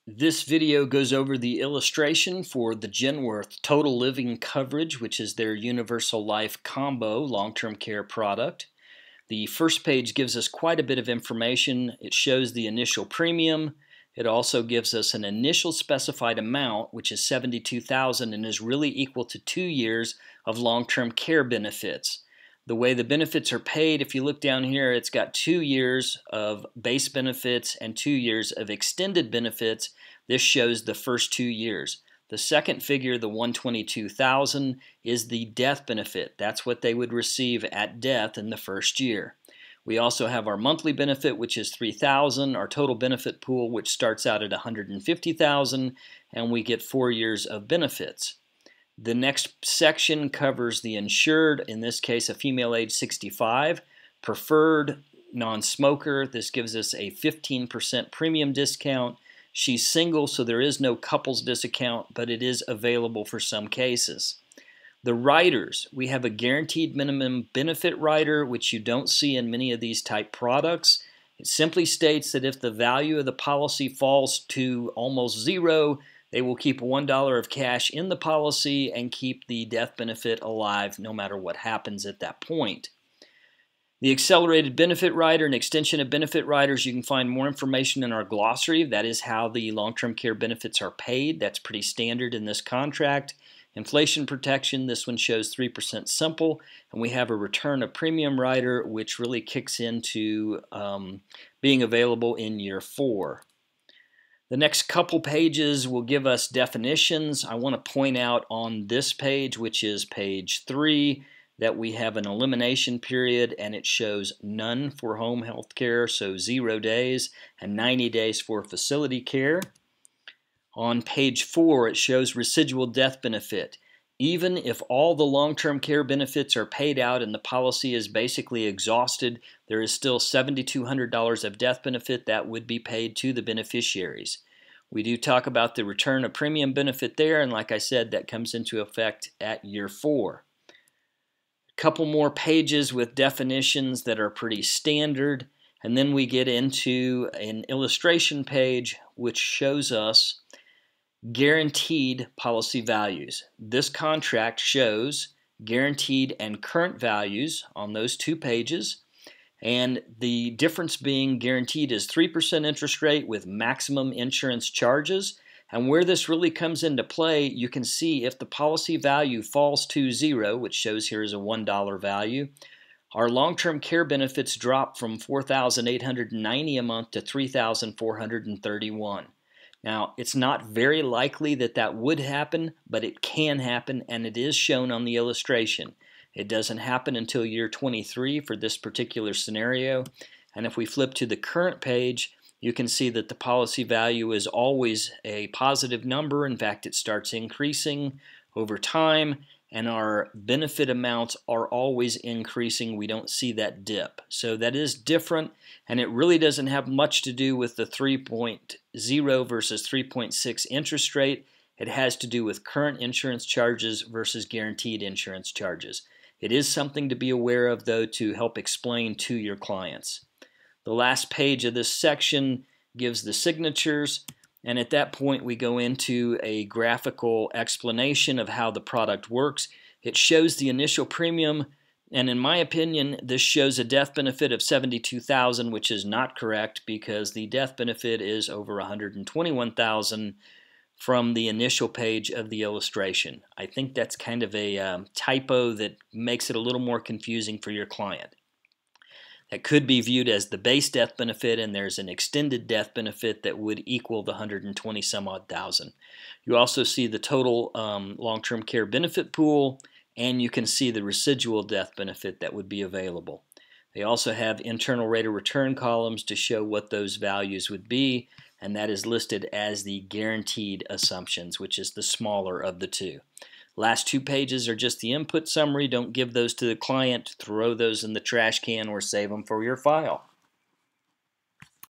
This video goes over the illustration for the Genworth Total Living Coverage, which is their Universal Life Combo long-term care product. The first page gives us quite a bit of information. It shows the initial premium. It also gives us an initial specified amount, which is $72,000 and is really equal to 2 years of long-term care benefits. The way the benefits are paid, if you look down here, it's got 2 years of base benefits and 2 years of extended benefits. This shows the first 2 years. The second figure, the $122,000, is the death benefit. That's what they would receive at death in the first year. We also have our monthly benefit, which is $3,000, our total benefit pool, which starts out at $150,000, and we get 4 years of benefits. The next section covers the insured, in this case a female age 65, preferred, non-smoker. This gives us a 15% premium discount. She's single, so there is no couples discount, but it is available for some cases. The riders, we have a guaranteed minimum benefit rider, which you don't see in many of these type products. It simply states that if the value of the policy falls to almost zero, they will keep $1 of cash in the policy and keep the death benefit alive no matter what happens at that point. The accelerated benefit rider and extension of benefit riders, you can find more information in our glossary. That is how the long-term care benefits are paid. That's pretty standard in this contract. Inflation protection, this one shows 3% simple, and we have a return of premium rider, which really kicks into being available in year 4. The next couple pages will give us definitions. I want to point out on this page, which is page 3, that we have an elimination period, and it shows none for home health care, so 0 days, and 90 days for facility care. On page 4, it shows residual death benefit. Even if all the long-term care benefits are paid out and the policy is basically exhausted, there is still $7,200 of death benefit that would be paid to the beneficiaries. We do talk about the return of premium benefit there, and like I said, that comes into effect at year 4. A couple more pages with definitions that are pretty standard, and then we get into an illustration page which shows us guaranteed policy values. This contract shows guaranteed and current values on those 2 pages, and the difference being guaranteed is 3% interest rate with maximum insurance charges. And where this really comes into play, you can see if the policy value falls to 0, which shows here is a $1 value, our long-term care benefits drop from $4,890 a month to $3,431. Now, it's not very likely that that would happen, but it can happen, and it is shown on the illustration. It doesn't happen until year 23 for this particular scenario. And if we flip to the current page, you can see that the policy value is always a positive number. In fact, it starts increasing over time, and our benefit amounts are always increasing. We don't see that dip. So that is different, and it really doesn't have much to do with the 3.0 versus 3.6 interest rate. It has to do with current insurance charges versus guaranteed insurance charges. It is something to be aware of, though, to help explain to your clients. The last page of this section gives the signatures, and at that point we go into a graphical explanation of how the product works. It shows the initial premium, and in my opinion, this shows a death benefit of $72,000, which is not correct because the death benefit is over $121,000 from the initial page of the illustration. I think that's kind of a typo that makes it a little more confusing for your client. That could be viewed as the base death benefit, and there's an extended death benefit that would equal the $120-some-odd thousand. You also see the total long-term care benefit pool, and you can see the residual death benefit that would be available. They also have internal rate of return columns to show what those values would be, and that is listed as the guaranteed assumptions, which is the smaller of the 2. Last 2 pages are just the input summary. Don't give those to the client. Throw those in the trash can or save them for your file.